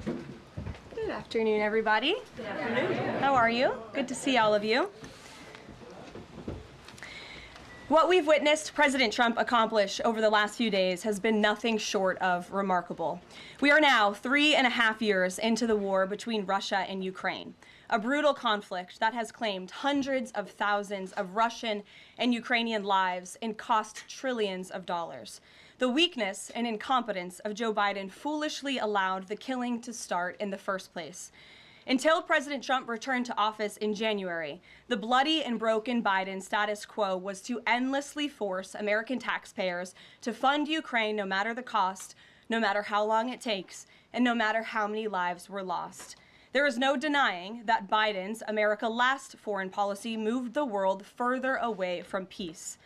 Good afternoon, everybody. Good afternoon. How are you? Good to see all of you. What we've witnessed President Trump accomplish over the last few days has been nothing short of remarkable. We are now 3.5 years into the war between Russia and Ukraine, a brutal conflict that has claimed hundreds of thousands of Russian and Ukrainian lives and cost trillions of dollars. The weakness and incompetence of Joe Biden foolishly allowed the killing to start in the first place. Until President Trump returned to office in January, the bloody and broken Biden status quo was to endlessly force American taxpayers to fund Ukraine no matter the cost, no matter how long it takes, and no matter how many lives were lost. There is no denying that Biden's America Last foreign policy moved the world further away from peace.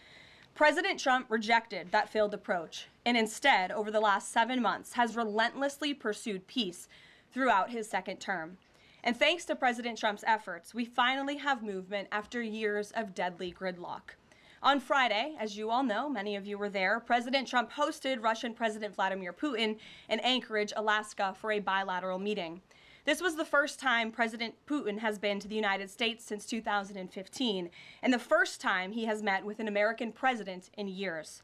President Trump rejected that failed approach and instead, over the last 7 months, has relentlessly pursued peace throughout his second term. And thanks to President Trump's efforts, we finally have movement after years of deadly gridlock. On Friday, as you all know, many of you were there, President Trump hosted Russian President Vladimir Putin in Anchorage, Alaska, for a bilateral meeting. This was the first time President Putin has been to the United States since 2015, and the first time he has met with an American president in years.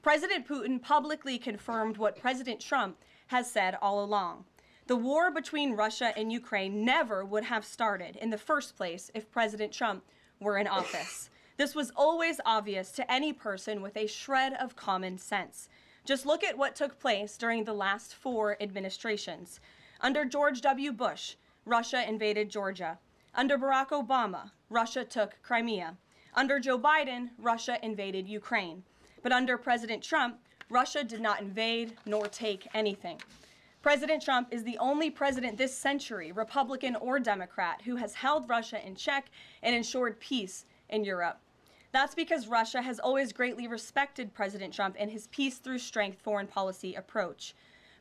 President Putin publicly confirmed what President Trump has said all along. The war between Russia and Ukraine never would have started in the first place if President Trump were in office. This was always obvious to any person with a shred of common sense. Just look at what took place during the last 4 administrations. Under George W. Bush, Russia invaded Georgia. Under Barack Obama, Russia took Crimea. Under Joe Biden, Russia invaded Ukraine. But under President Trump, Russia did not invade nor take anything. President Trump is the only president this century, Republican or Democrat, who has held Russia in check and ensured peace in Europe. That's because Russia has always greatly respected President Trump and his peace through strength foreign policy approach.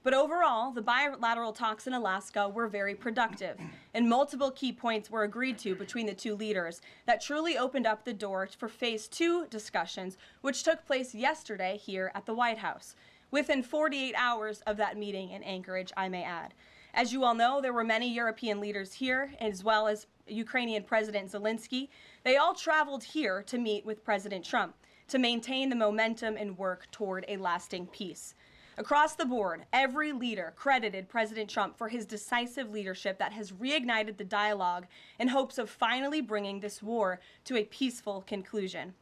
But overall, the bilateral talks in Alaska were very productive, and multiple key points were agreed to between the two leaders that truly opened up the door for Phase 2 discussions, which took place yesterday here at the White House. Within 48 hours of that meeting in Anchorage, I may add. As you all know, there were many European leaders here, as well as Ukrainian President Zelensky. They all traveled here to meet with President Trump to maintain the momentum and work toward a lasting peace. Across the board, every leader credited President Trump for his decisive leadership that has reignited the dialogue in hopes of finally bringing this war to a peaceful conclusion.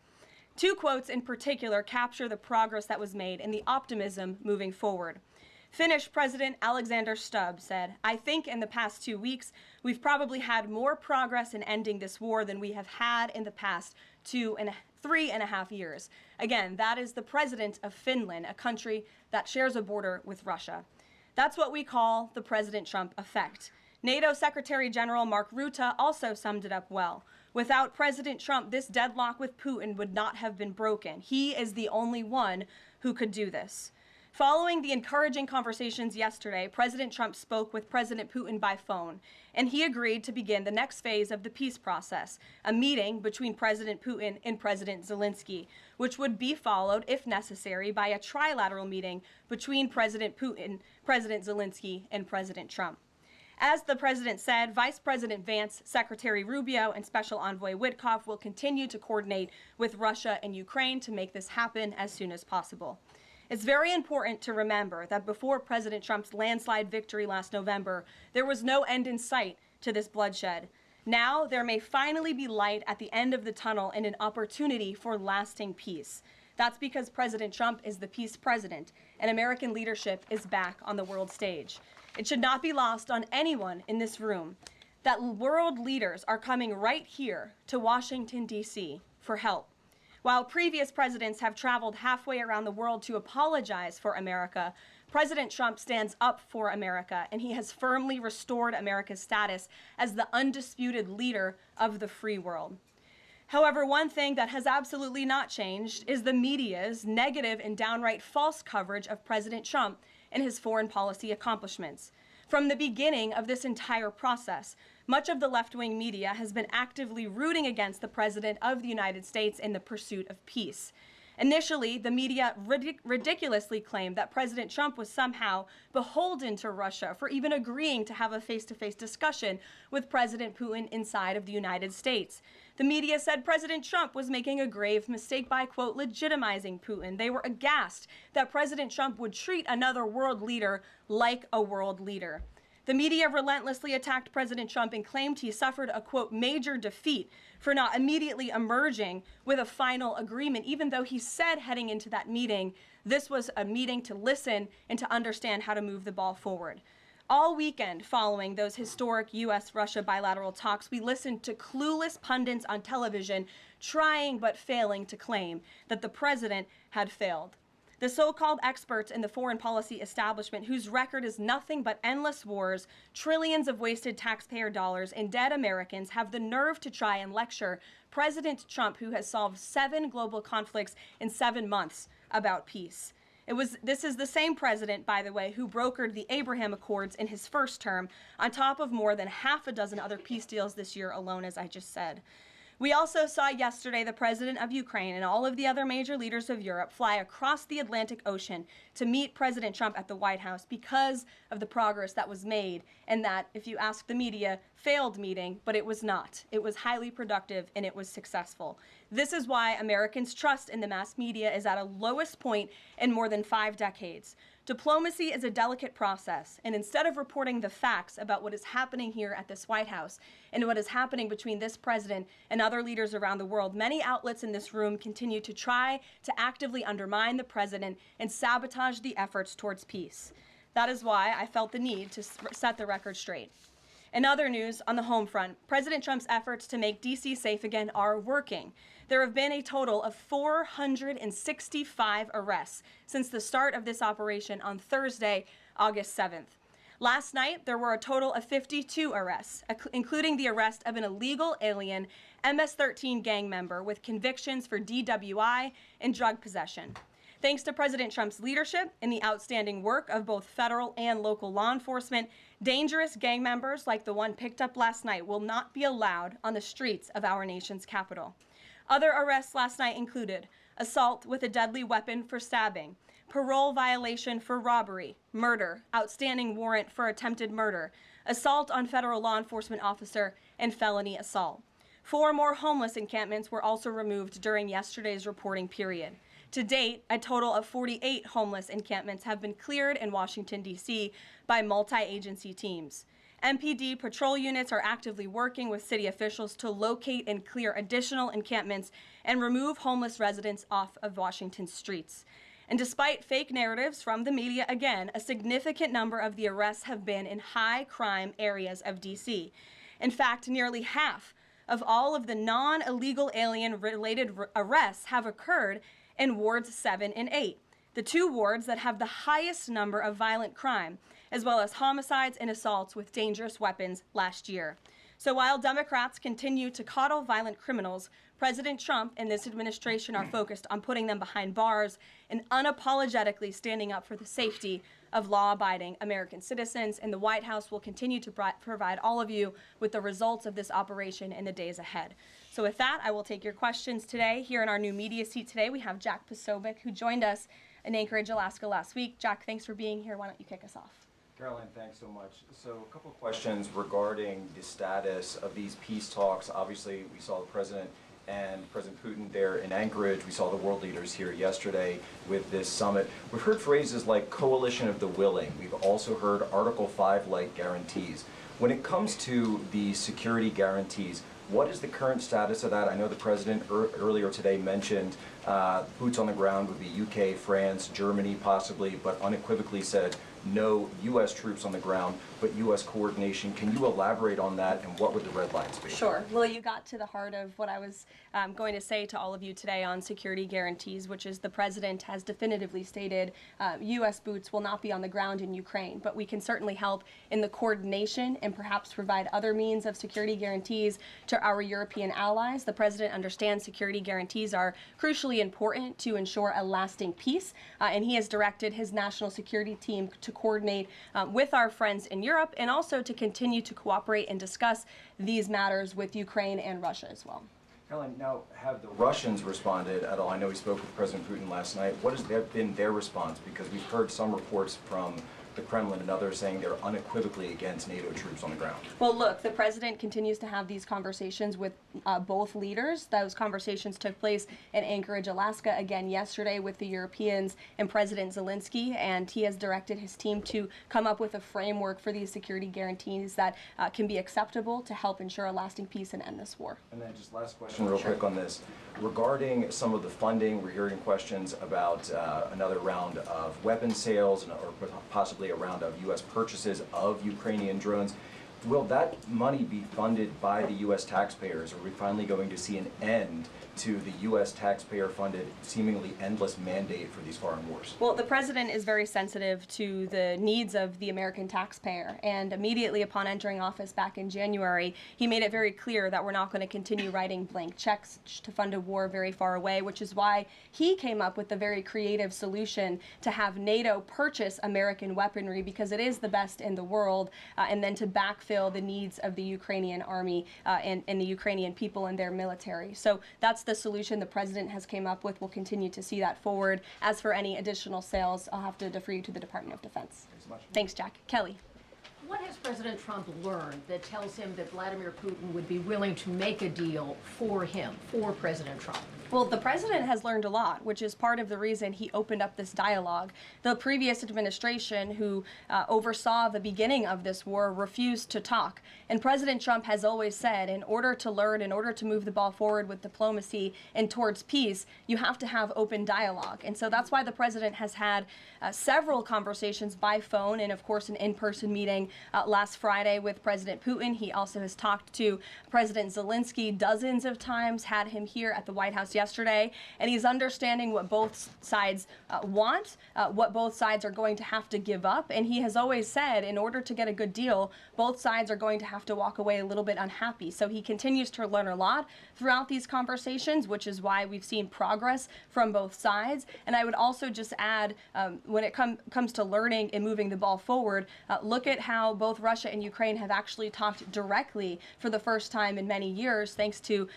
2 quotes in particular capture the progress that was made and the optimism moving forward. Finnish President Alexander Stubb said, "I think in the past 2 weeks, we've probably had more progress in ending this war than we have had in the past 3.5 years. Again, that is the president of Finland, a country that shares a border with Russia. That's what we call the President Trump effect. NATO Secretary General Mark Rutte also summed it up well. Without President Trump, this deadlock with Putin would not have been broken. He is the only one who could do this." Following the encouraging conversations yesterday, President Trump spoke with President Putin by phone, and he agreed to begin the next phase of the peace process, a meeting between President Putin and President Zelensky, which would be followed, if necessary, by a trilateral meeting between President Putin, President Zelensky, and President Trump. As the president said, Vice President Vance, Secretary Rubio, and Special Envoy Witkoff will continue to coordinate with Russia and Ukraine to make this happen as soon as possible. It's very important to remember that before President Trump's landslide victory last November, there was no end in sight to this bloodshed. Now, there may finally be light at the end of the tunnel and an opportunity for lasting peace. That's because President Trump is the peace president, and American leadership is back on the world stage. It should not be lost on anyone in this room that world leaders are coming right here to Washington, D.C. for help. While previous presidents have traveled halfway around the world to apologize for America, President Trump stands up for America, and he has firmly restored America's status as the undisputed leader of the free world. However, one thing that has absolutely not changed is the media's negative and downright false coverage of President Trump and his foreign policy accomplishments. From the beginning of this entire process, much of the left-wing media has been actively rooting against the President of the United States in the pursuit of peace. Initially, the media ridiculously claimed that President Trump was somehow beholden to Russia for even agreeing to have a face-to-face discussion with President Putin inside of the United States. The media said President Trump was making a grave mistake by, quote, legitimizing Putin. They were aghast that President Trump would treat another world leader like a world leader. The media relentlessly attacked President Trump and claimed he suffered a, quote, major defeat for not immediately emerging with a final agreement, even though he said heading into that meeting, this was a meeting to listen and to understand how to move the ball forward. All weekend following those historic U.S.-Russia bilateral talks, we listened to clueless pundits on television trying but failing to claim that the president had failed. The so-called experts in the foreign policy establishment, whose record is nothing but endless wars, trillions of wasted taxpayer dollars, and dead Americans, have the nerve to try and lecture President Trump, who has solved 7 global conflicts in 7 months, about peace. This is the same president, by the way, who brokered the Abraham Accords in his first term, on top of more than half a dozen other peace deals this year alone, as I just said. We also saw yesterday the president of Ukraine and all of the other major leaders of Europe fly across the Atlantic Ocean to meet President Trump at the White House because of the progress that was made, and that, if you ask the media, failed meeting, but it was not. It was highly productive and it was successful. This is why Americans' trust in the mass media is at a lowest point in more than 5 decades. Diplomacy is a delicate process, and instead of reporting the facts about what is happening here at this White House and what is happening between this president and other leaders around the world, many outlets in this room continue to try to actively undermine the president and sabotage the efforts towards peace. That is why I felt the need to set the record straight. In other news, on the home front, President Trump's efforts to make D.C. safe again are working. There have been a total of 465 arrests since the start of this operation on Thursday, August 7th. Last night, there were a total of 52 arrests, including the arrest of an illegal alien MS-13 gang member with convictions for DWI and drug possession. Thanks to President Trump's leadership and the outstanding work of both federal and local law enforcement, dangerous gang members like the one picked up last night will not be allowed on the streets of our nation's capital. Other arrests last night included assault with a deadly weapon for stabbing, parole violation for robbery, murder, outstanding warrant for attempted murder, assault on federal law enforcement officer, and felony assault. 4 more homeless encampments were also removed during yesterday's reporting period. To date, a total of 48 homeless encampments have been cleared in Washington, D.C. by multi-agency teams. MPD patrol units are actively working with city officials to locate and clear additional encampments and remove homeless residents off of Washington's streets. And despite fake narratives from the media, again, a significant number of the arrests have been in high-crime areas of D.C. In fact, nearly half of all of the non-illegal alien-related arrests have occurred in wards 7 and 8, the 2 wards that have the highest number of violent crime, as well as homicides and assaults with dangerous weapons last year. So while Democrats continue to coddle violent criminals, President Trump and this administration are focused on putting them behind bars and unapologetically standing up for the safety of law-abiding American citizens, and the White House will continue to provide all of you with the results of this operation in the days ahead. So with that, I will take your questions today. Here in our new media seat today, we have Jack Posobiec, who joined us in Anchorage, Alaska last week. Jack, thanks for being here. Why don't you kick us off? Karoline, thanks so much. So a couple of questions regarding the status of these peace talks. Obviously, we saw the President and President Putin there in Anchorage. We saw the world leaders here yesterday with this summit. We've heard phrases like coalition of the willing. We've also heard Article 5-like guarantees. When it comes to the security guarantees, what is the current status of that? I know the President earlier today mentioned boots on the ground would be UK, France, Germany possibly, but unequivocally said no U.S. troops on the ground, but U.S. coordination. Can you elaborate on that, and what would the red lines be? Sure. Well, you got to the heart of what I was going to say to all of you today on security guarantees, which is the President has definitively stated U.S. boots will not be on the ground in Ukraine, but we can certainly help in the coordination and perhaps provide other means of security guarantees to our European allies. The President understands security guarantees are crucially important to ensure a lasting peace, and he has directed his national security team to coordinate with our friends in Europe, and also to continue to cooperate and discuss these matters with Ukraine and Russia as well. Karoline, now, have the Russians responded at all? I know we spoke with President Putin last night. What has been their response? Because we've heard some reports from the Kremlin and others saying they're unequivocally against NATO troops on the ground. Well, look, the president continues to have these conversations with both leaders. Those conversations took place in Anchorage, Alaska, again yesterday with the Europeans and President Zelensky, and he has directed his team to come up with a framework for these security guarantees that can be acceptable to help ensure a lasting peace and end this war. And then just last question real quick on this. Regarding some of the funding, we're hearing questions about another round of weapon sales or possibly a round of U.S. purchases of Ukrainian drones. Will that money be funded by the U.S. taxpayers? Are we finally going to see an end to the U.S. taxpayer-funded, seemingly endless mandate for these foreign wars? Well, the president is very sensitive to the needs of the American taxpayer, and immediately upon entering office back in January, he made it very clear that we're not going to continue writing blank checks to fund a war very far away, which is why he came up with the very creative solution to have NATO purchase American weaponry, because it is the best in the world, and then to backfill the needs of the Ukrainian army and the Ukrainian people and their military. So that's the solution the president has came up with. We'll continue to see that forward. As for any additional sales, I'll have to defer you to the Department of Defense. Thanks so much. Thanks, Jack. Kelly. What has President Trump learned that tells him that Vladimir Putin would be willing to make a deal for him, for President Trump? Well, the president has learned a lot, which is part of the reason he opened up this dialogue. The previous administration, who oversaw the beginning of this war, refused to talk. And President Trump has always said, in order to learn, in order to move the ball forward with diplomacy and towards peace, you have to have open dialogue. And so that's why the president has had several conversations by phone and, of course, an in-person meeting last Friday with President Putin. He also has talked to President Zelensky dozens of times, had him here at the White House yesterday, and he's understanding what both sides want, what both sides are going to have to give up. And he has always said, in order to get a good deal, both sides are going to have to walk away a little bit unhappy. So he continues to learn a lot throughout these conversations, which is why we've seen progress from both sides. And I would also just add, when it comes to learning and moving the ball forward, look at how both Russia and Ukraine have actually talked directly for the first time in many years, thanks to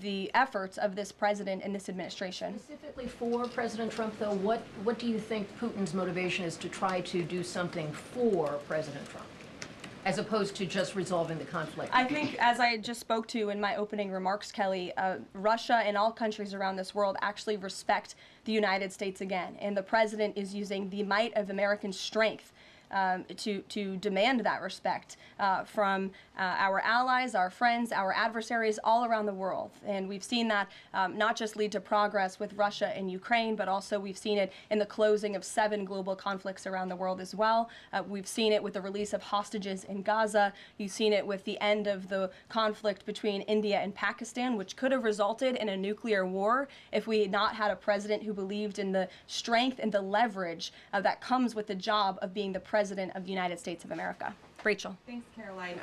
the efforts of this president and this administration. Specifically for President Trump, though, what do you think Putin's motivation is to try to do something for President Trump, as opposed to just resolving the conflict? I think, as I just spoke to in my opening remarks, Kelly, Russia and all countries around this world actually respect the United States again, and the president is using the might of American strength to demand that respect from our allies, our friends, our adversaries all around the world. And we've seen that not just lead to progress with Russia and Ukraine, but also we've seen it in the closing of 7 global conflicts around the world as well. We've seen it with the release of hostages in Gaza. You've seen it with the end of the conflict between India and Pakistan, which could have resulted in a nuclear war if we had not had a president who believed in the strength and the leverage that comes with the job of being the President of the United States of America. Rachel. Thanks, Karoline.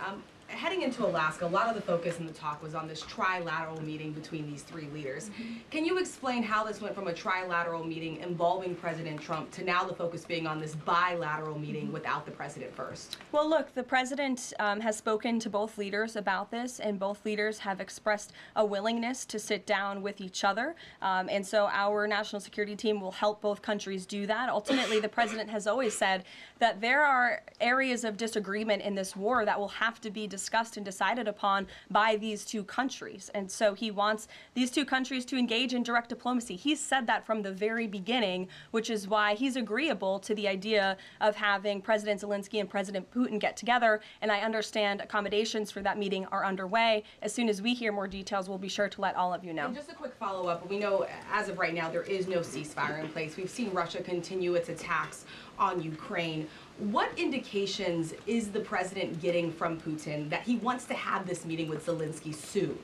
Heading into Alaska, a lot of the focus in the talk was on this trilateral meeting between these 3 leaders. Can you explain how this went from a trilateral meeting involving President Trump to now the focus being on this bilateral meeting without the president first? Well, look, the president has spoken to both leaders about this, and both leaders have expressed a willingness to sit down with each other. And so our national security team will help both countries do that. Ultimately, the president has always said that there are areas of disagreement in this war that will have to be discussed and decided upon by these 2 countries. And so he wants these 2 countries to engage in direct diplomacy. He's said that from the very beginning, which is why he's agreeable to the idea of having President Zelensky and President Putin get together. And I understand accommodations for that meeting are underway. As soon as we hear more details, we'll be sure to let all of you know. And just a quick follow-up. We know as of right now there is no ceasefire in place. We've seen Russia continue its attacks on Ukraine. What indications is the president getting from Putin that he wants to have this meeting with Zelensky soon?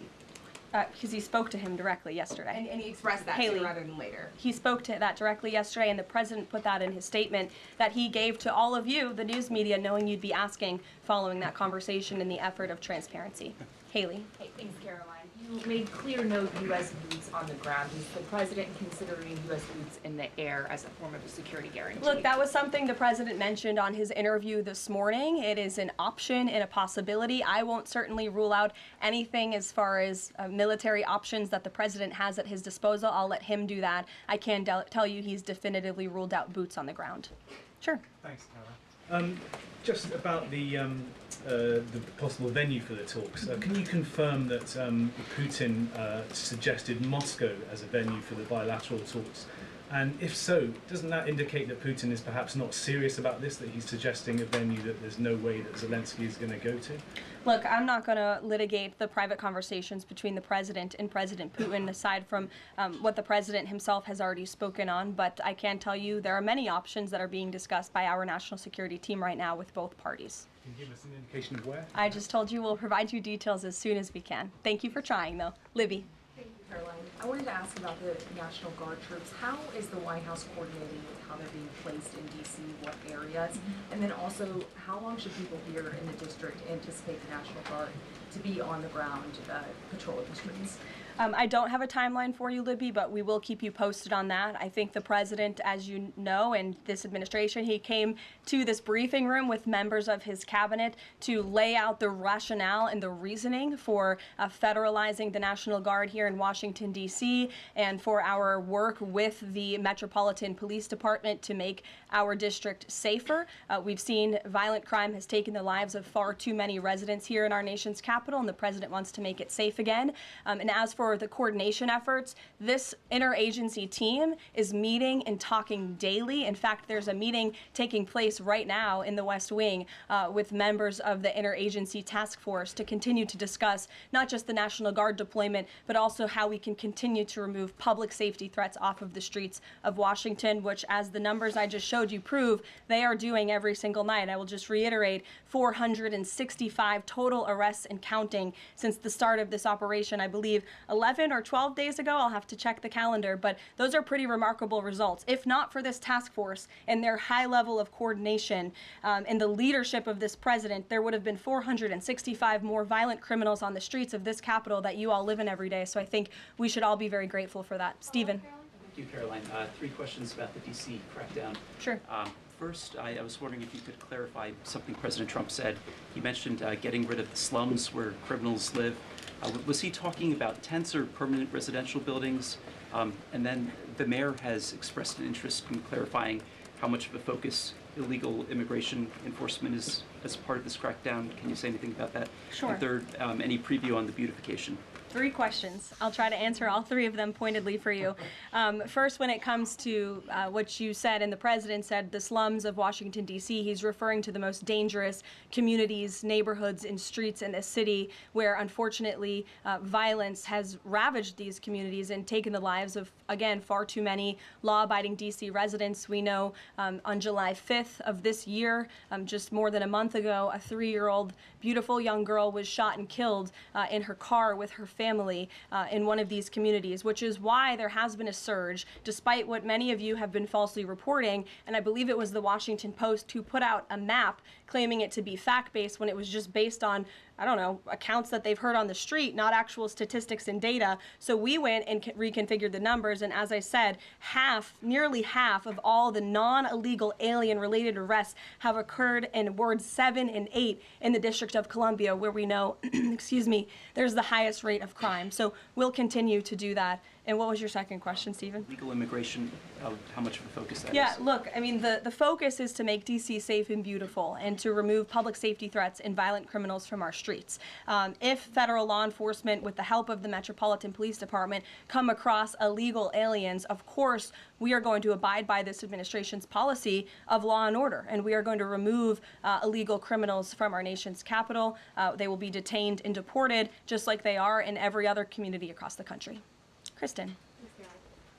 Because he spoke to him directly yesterday. And he expressed that Haley, sooner rather than later. He spoke to that directly yesterday, and the president put that in his statement that he gave to all of you, the news media, knowing you'd be asking following that conversation in the effort of transparency. Haley. Hey, thanks, Karoline. You made clear no U.S. boots on the ground. Is the president considering U.S. boots in the air as a form of a security guarantee? Look, that was something the president mentioned on his interview this morning. It is an option and a possibility. I won't certainly rule out anything as far as military options that the president has at his disposal. I'll let him do that. I can tell you he's definitively ruled out boots on the ground. Sure. Thanks, Tara. Just about the possible venue for the talks. Can you confirm that Putin suggested Moscow as a venue for the bilateral talks? And if so, doesn't that indicate that Putin is perhaps not serious about this, that he's suggesting a venue that there's no way that Zelensky is going to go to? Look, I'm not going to litigate the private conversations between the president and President Putin, aside from what the president himself has already spoken on. But I can tell you there are many options that are being discussed by our national security team right now with both parties. Can you give us an indication of where? I just told you we'll provide you details as soon as we can. Thank you for trying, though. Libby. Thank you, Caroline. I wanted to ask about the National Guard troops. How is the White House coordinating with how they're being placed in D.C., what areas? And then also, how long should people here in the district anticipate the National Guard to be on the ground patrolling the streets? I don't have a timeline for you, Libby, but we will keep you posted on that. I think the president, as you know, and this administration, he came to this briefing room with members of his cabinet to lay out the rationale and the reasoning for federalizing the National Guard here in Washington, D.C., and for our work with the Metropolitan Police Department to make our district safer. We've seen violent crime has taken the lives of far too many residents here in our nation's capital, and the president wants to make it safe again. And as for the coordination efforts, this interagency team is meeting and talking daily. In fact, there's a meeting taking place right now in the West Wing with members of the interagency task force to continue to discuss not just the National Guard deployment, but also how we can continue to remove public safety threats off of the streets of Washington, which, as the numbers I just showed you prove, they are doing every single night. I will just reiterate, 465 total arrests and counting since the start of this operation. I believe 11 or 12 days ago, I'll have to check the calendar, but those are pretty remarkable results. If not for this task force and their high level of coordination and the leadership of this president, there would have been 465 more violent criminals on the streets of this capital that you all live in every day. So I think we should all be very grateful for that. Stephen. Thank you, Caroline. 3 questions about the D.C. crackdown. Sure. First, I was wondering if you could clarify something President Trump said. He mentioned getting rid of the slums where criminals live. Was he talking about tents or permanent residential buildings? And then the mayor has expressed an interest in clarifying how much of a focus illegal immigration enforcement is as part of this crackdown. Can you say anything about that? Sure. And third, any preview on the beautification? 3 questions. I'll try to answer all 3 of them pointedly for you. First, when it comes to what you said and the president said, the slums of Washington, D.C., he's referring to the most dangerous communities, neighborhoods, and streets in this city where, unfortunately, violence has ravaged these communities and taken the lives of, again, far too many law-abiding D.C. residents. We know on July 5th of this year, just more than a month ago, a 3-year-old beautiful young girl was shot and killed in her car with her family in one of these communities, which is why there has been a surge, despite what many of you have been falsely reporting. And I believe it was the Washington Post who put out a map claiming it to be fact-based when it was just based on, I don't know, accounts that they've heard on the street, not actual statistics and data. So we went and reconfigured the numbers, and as I said, nearly half of all the non-illegal alien-related arrests have occurred in wards 7 and 8 in the District of Columbia, where we know, excuse me, there's the highest rate of crime. So we'll continue to do that. And what was your second question, Stephen? Legal immigration, how much of a focus that is? Yeah, look, I mean, the focus is to make D.C. safe and beautiful and to remove public safety threats and violent criminals from our streets. If federal law enforcement, with the help of the Metropolitan Police Department, come across illegal aliens, of course, we are going to abide by this administration's policy of law and order, and we are going to remove illegal criminals from our nation's capital. They will be detained and deported, just like they are in every other community across the country. Kristen.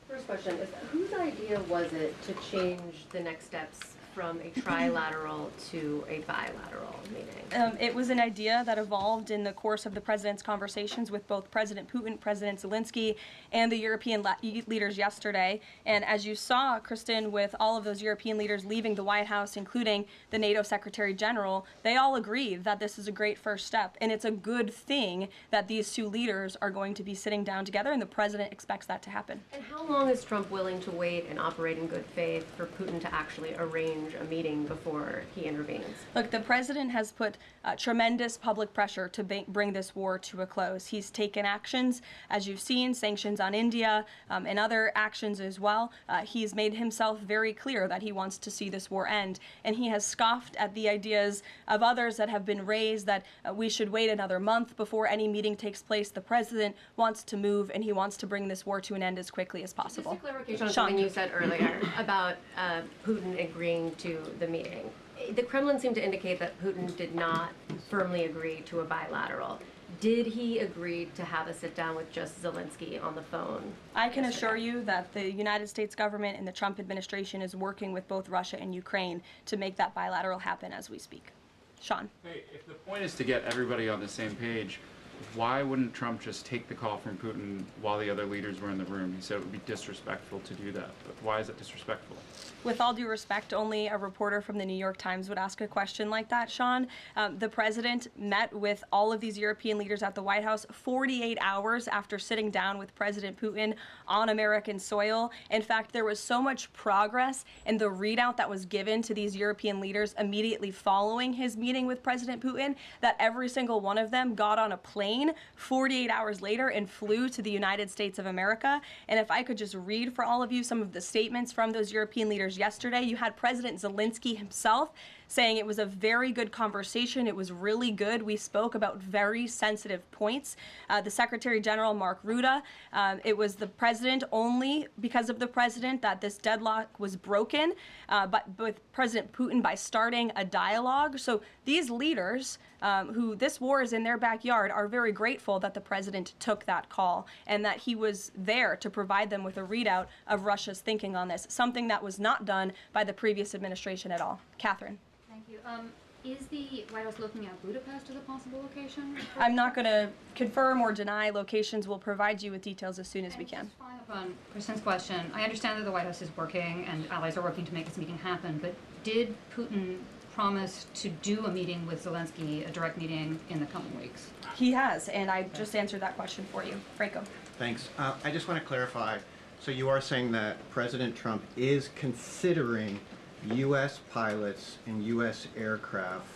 First question is, whose idea was it to change the next steps from a trilateral to a bilateral meeting? It was an idea that evolved in the course of the president's conversations with both President Putin, President Zelensky, and the European leaders yesterday. And as you saw, Kristen, with all of those European leaders leaving the White House, including the NATO Secretary General, they all agreed that this is a great first step. And it's a good thing that these two leaders are going to be sitting down together, and the president expects that to happen. And how long is Trump willing to wait and operate in good faith for Putin to actually arrange a meeting before he intervenes? Look, the president has put tremendous public pressure to bring this war to a close. He's taken actions, as you've seen, sanctions on India and other actions as well. He's made himself very clear that he wants to see this war end, and he has scoffed at the ideas of others that have been raised that we should wait another month before any meeting takes place. The president wants to move, and he wants to bring this war to an end as quickly as possible. Just a clarification on something you said earlier about Putin agreeing to the meeting. The Kremlin seemed to indicate that Putin did not firmly agree to a bilateral. Did he agree to have a sit-down with just Zelensky on the phone? I can assure you that the United States government and the Trump administration is working with both Russia and Ukraine to make that bilateral happen as we speak. Sean. Hey, if the point is to get everybody on the same page, why wouldn't Trump just take the call from Putin while the other leaders were in the room? He said it would be disrespectful to do that, but why is it disrespectful? With all due respect, only a reporter from the New York Times would ask a question like that, Sean. The president met with all of these European leaders at the White House 48 hours after sitting down with President Putin on American soil. In fact, there was so much progress in the readout that was given to these European leaders immediately following his meeting with President Putin that every single one of them got on a plane 48 hours later and flew to the United States of America. And if I could just read for all of you some of the statements from those European leaders yesterday, you had President Zelensky himself saying it was a very good conversation. It was really good. We spoke about very sensitive points. The Secretary General, Mark Rutte, it was the president, only because of the president, that this deadlock was broken, but with President Putin by starting a dialogue. So these leaders, who this war is in their backyard, are very grateful that the president took that call and that he was there to provide them with a readout of Russia's thinking on this, something that was not done by the previous administration at all. Catherine. Thank you. Is the White House looking at Budapest as a possible location? I'm not going to confirm or deny locations. We'll provide you with details as soon as we can. Just following up on Kristen's question, I understand that the White House is working and allies are working to make this meeting happen, but did Putin promise to do a meeting with Zelensky, a direct meeting, in the coming weeks? He has, and I just answered that question for you. Franco. Thanks. I just want to clarify. So you are saying that President Trump is considering U.S. pilots and U.S. aircraft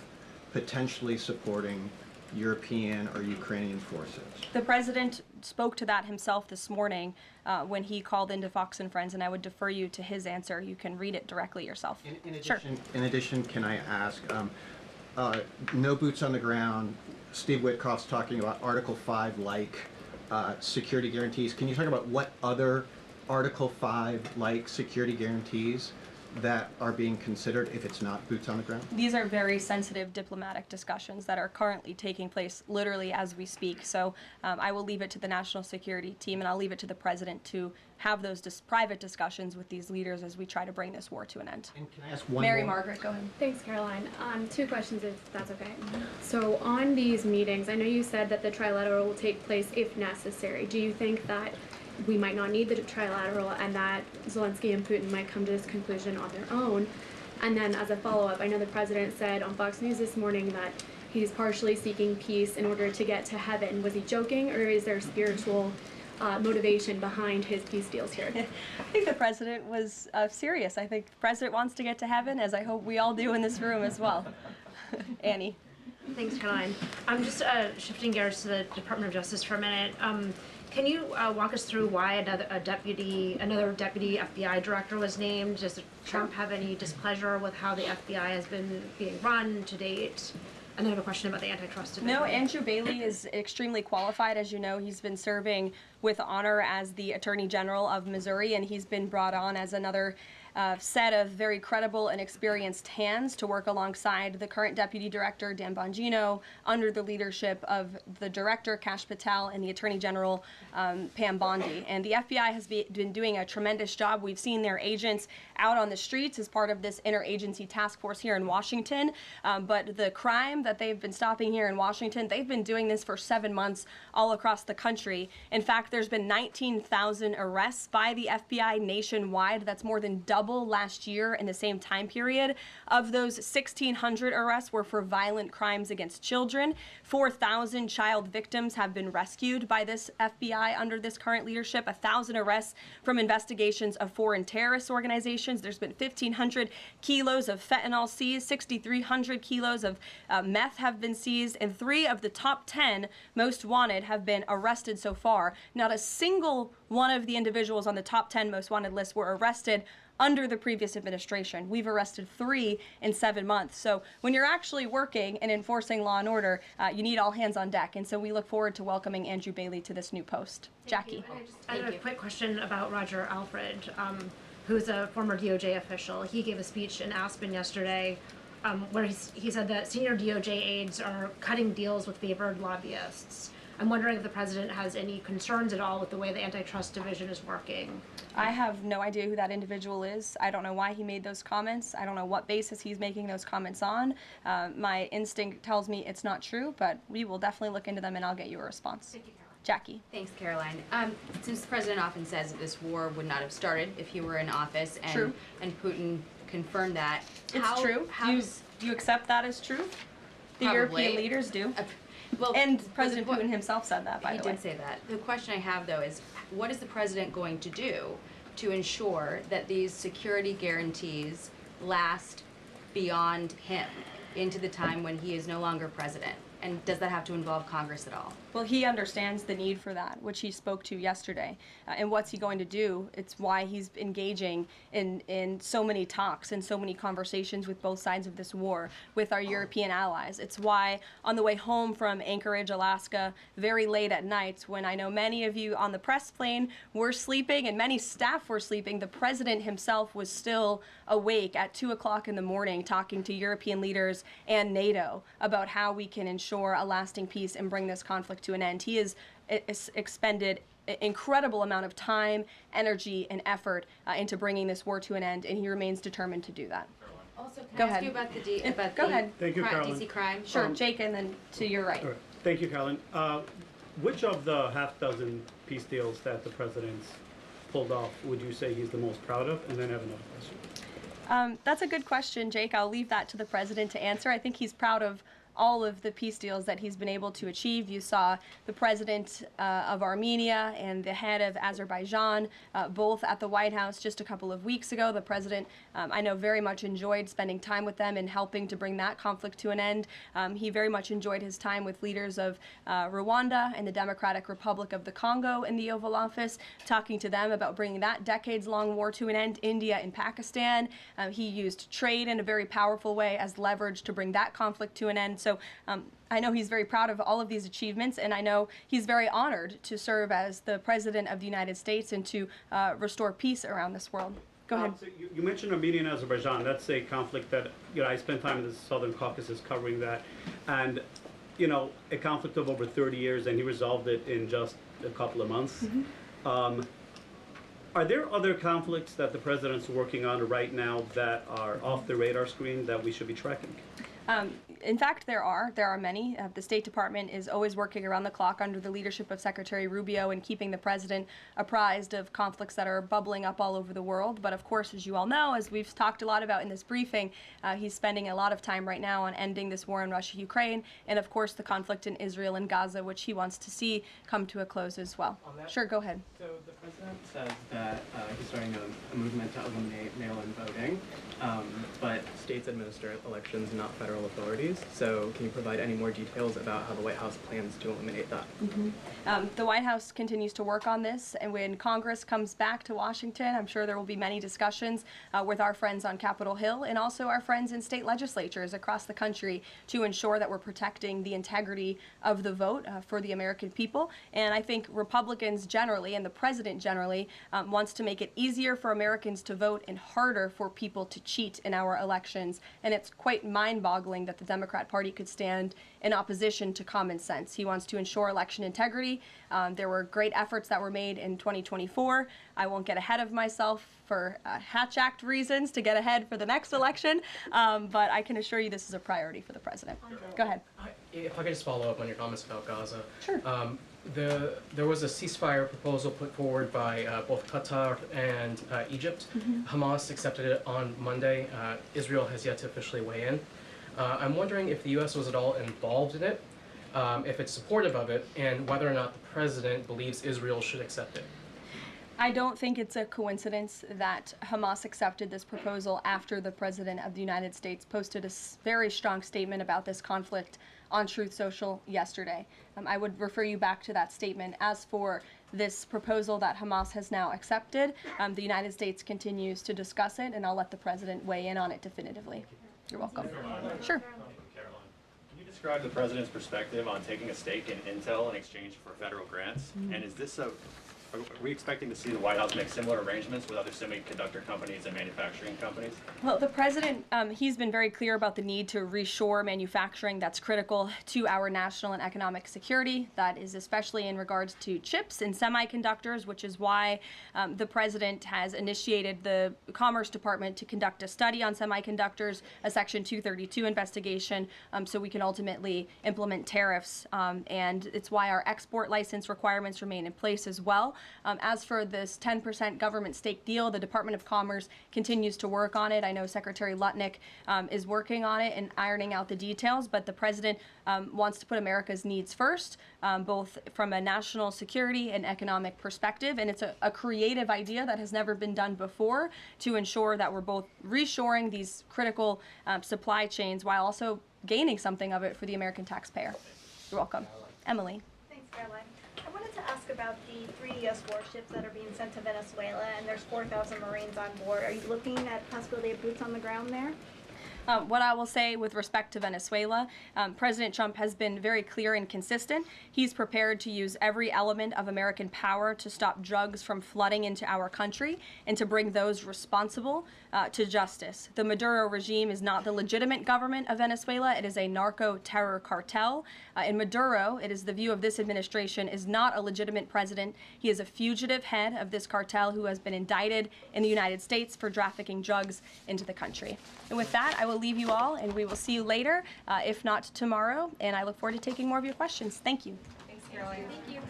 potentially supporting European or Ukrainian forces? The president spoke to that himself this morning when he called into Fox and Friends, and I would defer you to his answer. You can read it directly yourself. In addition, can I ask, no boots on the ground, Steve Witkoff's talking about Article 5-like security guarantees. Can you talk about what other Article 5-like security guarantees that are being considered if it's not boots on the ground? These are very sensitive diplomatic discussions that are currently taking place literally as we speak. So I will leave it to the national security team, and I'll leave it to the president to have those private discussions with these leaders as we try to bring this war to an end. And can I ask one Mary more? Margaret, go ahead. Thanks, Caroline. Two questions, if that's okay. So on these meetings, I know you said that the trilateral will take place if necessary. Do you think that we might not need the trilateral and that Zelensky and Putin might come to this conclusion on their own? And then as a follow-up, I know the president said on Fox News this morning that he's partially seeking peace in order to get to heaven. Was he joking, or is there spiritual motivation behind his peace deals here? I think the president was serious. I think the president wants to get to heaven, as I hope we all do in this room as well. Annie. Thanks, Caroline. I'm just shifting gears to the Department of Justice for a minute. Can you walk us through why another deputy FBI director was named? Does Trump have any displeasure with how the FBI has been being run to date? And then I have a question about the antitrust division. No, Andrew Bailey is extremely qualified. As you know, he's been serving with honor as the Attorney General of Missouri, and he's been brought on as another set of very credible and experienced hands to work alongside the current Deputy Director, Dan Bongino, under the leadership of the Director, Kash Patel, and the Attorney General, Pam Bondi. And the FBI has been doing a tremendous job. We've seen their agents out on the streets as part of this interagency task force here in Washington. But the crime that they've been stopping here in Washington, they've been doing this for 7 months all across the country. In fact, there's been 19,000 arrests by the FBI nationwide. That's more than double last year in the same time period. Of those, 1,600 arrests were for violent crimes against children. 4,000 child victims have been rescued by this FBI under this current leadership. 1,000 arrests from investigations of foreign terrorist organizations. There's been 1,500 kilos of fentanyl seized. 6,300 kilos of meth have been seized. And 3 of the top 10 most wanted have been arrested so far. Not a single one of the individuals on the top 10 most wanted list were arrested under the previous administration. We've arrested 3 in 7 months. So when you're actually working and enforcing law and order, you need all hands on deck. And so we look forward to welcoming Andrew Bailey to this new post. Jackie. I have a quick question about Roger Alfred, who's a former DOJ official. He gave a speech in Aspen yesterday where he said that senior DOJ aides are cutting deals with favored lobbyists. I'm wondering if the president has any concerns at all with the way the antitrust division is working. I have no idea who that individual is. I don't know why he made those comments. I don't know what basis he's making those comments on. My instinct tells me it's not true, but we will definitely look into them and I'll get you a response. Thank you, Caroline. Jackie. Thanks, Caroline. Since the president often says that this war would not have started if he were in office, and True. and Putin confirmed that. It's true. Do you accept that as true? The Probably. European leaders do. Well, And President Putin himself said that, by the way. He did say that. The question I have, though, is what is the president going to do to ensure that these security guarantees last beyond him into the time when he is no longer president? And does that have to involve Congress at all? Well, he understands the need for that, which he spoke to yesterday. And what's he going to do? It's why he's engaging in so many talks and so many conversations with both sides of this war with our European allies. It's why on the way home from Anchorage, Alaska, very late at night, when I know many of you on the press plane were sleeping and many staff were sleeping, the president himself was still awake at 2 o'clock in the morning talking to European leaders and NATO about how we can ensure a lasting peace and bring this conflict to an end. He has expended an incredible amount of time, energy, and effort into bringing this war to an end, and he remains determined to do that. Also, can Go I ask ahead. you about the Go ahead. Thank you, Caroline. DC crime? Sure, Jake, and then to your right. All right. Thank you, Caroline. Which of the half dozen peace deals that the president's pulled off would you say he's the most proud of? And then I have another question. That's a good question, Jake. I'll leave that to the president to answer. I think he's proud of all of the peace deals that he's been able to achieve. You saw the president of Armenia and the head of Azerbaijan both at the White House just a couple of weeks ago. The president, I know, very much enjoyed spending time with them and helping to bring that conflict to an end. He very much enjoyed his time with leaders of Rwanda and the Democratic Republic of the Congo in the Oval Office, talking to them about bringing that decades-long war to an end. India and Pakistan. He used trade in a very powerful way as leverage to bring that conflict to an end. So I know he's very proud of all of these achievements, and I know he's very honored to serve as the President of the United States and to restore peace around this world. Go ahead. So you mentioned Armenia and Azerbaijan. That's a conflict that, I spent time in the Southern Caucasus covering that. And, a conflict of over 30 years, and he resolved it in just a couple of months. Mm-hmm. Are there other conflicts that the president's working on right now that are off the radar screen that we should be tracking? In fact, there are many. The State Department is always working around the clock under the leadership of Secretary Rubio and keeping the president apprised of conflicts that are bubbling up all over the world. But of course, as you all know, as we've talked a lot about in this briefing, he's spending a lot of time right now on ending this war in Russia-Ukraine, and of course the conflict in Israel and Gaza, which he wants to see come to a close as well. Sure, go ahead. So the president says that he's starting a movement to eliminate mail-in voting, but states administer elections, not federal federal authorities. So can you provide any more details about how the White House plans to eliminate that? The White House continues to work on this, and when Congress comes back to Washington, I'm sure there will be many discussions with our friends on Capitol Hill and also our friends in state legislatures across the country to ensure that we're protecting the integrity of the vote for the American people. And I think Republicans generally, and the president generally, wants to make it easier for Americans to vote and harder for people to cheat in our elections. And it's quite mind-boggling that the Democrat Party could stand in opposition to common sense. He wants to ensure election integrity. There were great efforts that were made in 2024. I won't get ahead of myself for Hatch Act reasons to get ahead for the next election, but I can assure you this is a priority for the president. Go ahead. If I could just follow up on your comments about Gaza. Sure. There was a ceasefire proposal put forward by both Qatar and Egypt. Hamas accepted it on Monday. Israel has yet to officially weigh in. I'm wondering if the U.S. was at all involved in it, if it's supportive of it, and whether or not the president believes Israel should accept it. I don't think it's a coincidence that Hamas accepted this proposal after the President of the United States posted a very strong statement about this conflict on Truth Social yesterday. I would refer you back to that statement. As for this proposal that Hamas has now accepted, the United States continues to discuss it, and I'll let the President weigh in on it definitively. You're welcome. Sure. Caroline, can you describe the president's perspective on taking a stake in Intel in exchange for federal grants? And is this are we expecting to see the White House make similar arrangements with other semiconductor companies and manufacturing companies? Well, the president, he's been very clear about the need to reshore manufacturing that's critical to our national and economic security. That is especially in regards to chips and semiconductors, which is why the president has initiated the Commerce Department to conduct a study on semiconductors, a Section 232 investigation, so we can ultimately implement tariffs. And it's why our export license requirements remain in place as well. As for this 10% government stake deal, the Department of Commerce continues to work on it. I know Secretary Lutnick is working on it and ironing out the details, but the president wants to put America's needs first, both from a national security and economic perspective. And it's a creative idea that has never been done before to ensure that we're both reshoring these critical supply chains while also gaining something of it for the American taxpayer. You're welcome. Emily. Thanks, Caroline. I wanted to ask about the 3 U.S. warships that are being sent to Venezuela, and there's 4,000 Marines on board. Are you looking at possibility of boots on the ground there? What I will say with respect to Venezuela, President Trump has been very clear and consistent. He's prepared to use every element of American power to stop drugs from flooding into our country and to bring those responsible to justice. The Maduro regime is not the legitimate government of Venezuela. It is a narco-terror cartel. In Maduro, it is the view of this administration, is not a legitimate president. He is a fugitive head of this cartel who has been indicted in the United States for trafficking drugs into the country. And with that, I will leave you all, and we will see you later, if not tomorrow. And I look forward to taking more of your questions. Thank you. Thanks, Caroline. Thank you.